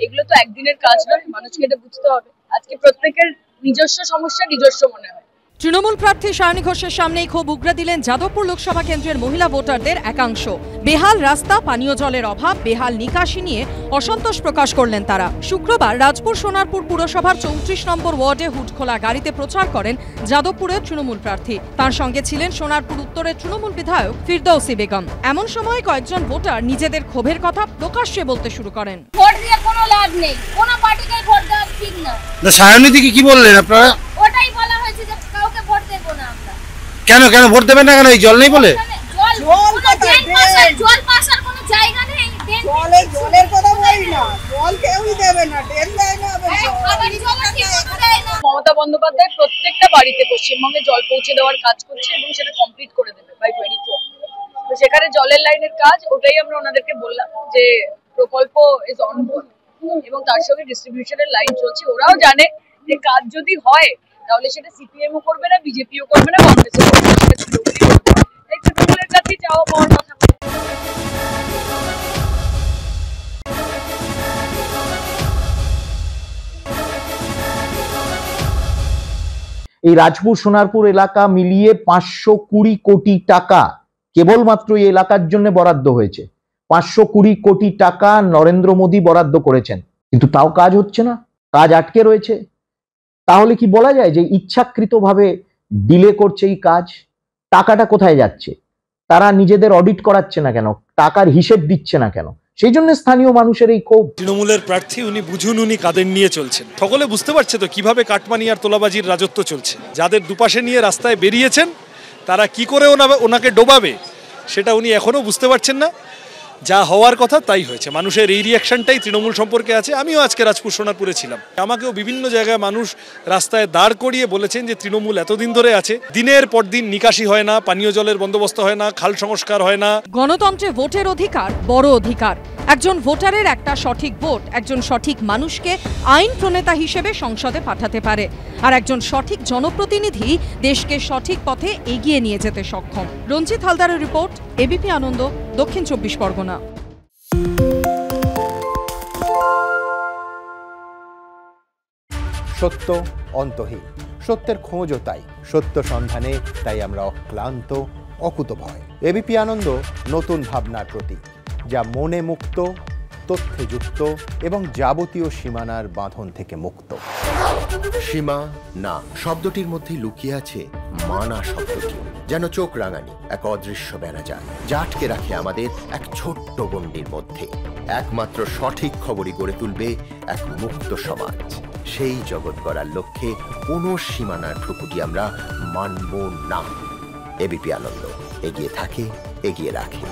এগুলো তো একদিনের কাজ নয়, মানুষকে এটা বুঝতে হবে। আজকে প্রত্যেকের নিজস্ব সমস্যা নিজস্ব মনে হয়। তৃণমূল প্রার্থী সায়নী ঘোষের সামনেই ক্ষোভ উগরে দিলেন যাদবপুর লোকসভা কেন্দ্রের মহিলা ভোটারদের একাংশ। বেহাল রাস্তা, পানীয় জলের অভাব, বেহাল নিকাশি নিয়ে অসন্তোষ প্রকাশ করলেন তারা। শুক্রবার রাজপুর সোনারপুর পুরসভার 34 নম্বর ওয়ার্ডে হুডখোলা গাড়িতে প্রচার করেন যাদবপুরের তৃণমূল প্রার্থী। তার সঙ্গে ছিলেন সোনারপুর উত্তরের তৃণমূল বিধায়ক ফিরদৌসী বেগম। এমন সময় কয়েকজন ভোটার নিজেদের ক্ষোভের কথা প্রকাশ্যে বলতে শুরু করেন। ভোট দিয়ে কোনো লাভ নেই, কোনো পার্টিকে ভোট দেওয়া ঠিক না। সায়নী দিকে কি বললেন আপনারা? ওটাই বলা হয়েছে যে কাউকে ভোট দেব না আমরা। কেন কেন ভোট দেবেন না কেন? এই জল নেই বলে? জল পাশার কোনো জায়গা নেই। জলের কথা বলি না, জল কেউই দেবে না, ড্রেন দেয় না। মমতা বন্দ্যোপাধ্যায় প্রত্যেকটা বাড়িতে পশ্চিমবঙ্গে জল পৌঁছে দেওয়ার কাজ করছে এবং সেটা কমপ্লিট করে দেবে বাই 24। তো সেখানে জলের লাইনের কাজ, ওটাই আমরা ওনাদেরকে বললাম যে প্রকল্প ইজ অনগোইং এবং তার সঙ্গে ডিস্ট্রিবিউশনের লাইন চলছে। ওরাও জানে যে কাজ যদি হয় তাহলে সেটা সিপিএমও করবে না, বিজেপিও করবে না, কংগ্রেসও করবে না, সেটা তৃণমূলই করবে। এই তৃণমূলের কাছেই চাওয়া পাওয়ার কথা। এই রাজপুর সোনারপুর এলাকা মিলিয়ে 520 কোটি টাকা কেবলমাত্র এই এলাকার জন্য বরাদ্দ হয়েছে। 520 কোটি টাকা নরেন্দ্র মোদী বরাদ্দ করেছেন, কিন্তু তাও কাজ হচ্ছে না, কাজ আটকে রয়েছে। তাহলে কি বলা যায় যে ইচ্ছাকৃতভাবে ডিলে করছে এই কাজ? টাকাটা কোথায় যাচ্ছে? তারা নিজেদের অডিট করাচ্ছে না কেন? টাকার হিসেব দিচ্ছে না কেন? সেই জন্য স্থানীয় মানুষের এই ক্ষোভ। তৃণমূলের প্রার্থী উনি বুঝুন উনি কাদের নিয়ে চলছেন। সকলে বুঝতে পারছে তো কিভাবে কাটমানি আর তোলাবাজির রাজত্ব চলছে। যাদের দুপাশে নিয়ে রাস্তায় বেরিয়েছেন তারা কি করে ওনাকে ডোবাবে সেটা উনি এখনো বুঝতে পারছেন না। যা হওয়ার কথা তাই হয়েছে। মানুষের এই রিয়াকশনটাই তৃণমূল সম্পর্কে আছে। আমিও আজকে রাজপুর সোনারপুরে ছিলাম, আমাকেও বিভিন্ন জায়গায় মানুষ রাস্তায় দাঁড় করিয়ে বলেছেন যে তৃণমূল এতদিন ধরে আছে, দিনের পর দিন নিকাশি হয় না, পানীয় জলের বন্দোবস্ত হয় না, খাল সংস্কার হয় না। গণতন্ত্রে ভোটের অধিকার বড় অধিকার। একজন ভোটারের একটা সঠিক ভোট একজন সঠিক মানুষকে আইন প্রণেতা হিসেবে সংসদে পাঠাতে পারে, আর একজন সঠিক জনপ্রতিনিধি দেশকে সঠিক পথে এগিয়ে নিয়ে যেতে সক্ষম। রঞ্জিত হালদারের রিপোর্ট, এবিপি আনন্দ, দক্ষিণ 24 পরগনা। সত্য অন্তহীন, সত্যের খোঁজও তাই, সত্য সন্ধানে তাই আমরা অক্লান্ত, অকুতভয়। এবিপি আনন্দ নতুন ভাবনার প্রতীক, যা মনে মুক্ত, তথ্যে যুক্ত এবং যাবতীয় সীমানার বাঁধন থেকে মুক্ত। সীমা না শব্দটির মধ্যে লুকিয়ে আছে মানা শব্দটি, যেন চোখ রাঙানি এক অদৃশ্য বেড়াজাল, যা আটকে রাখে আমাদের এক ছোট্ট গণ্ডির মধ্যে। একমাত্র সঠিক খবরই গড়ে তুলবে এক মুক্ত সমাজ। সেই জগৎ গড়ার লক্ষ্যে কোনো সীমানার ঠুকুটি আমরা মানব না। এবিপি আনন্দ এগিয়ে থাকে, এগিয়ে রাখে।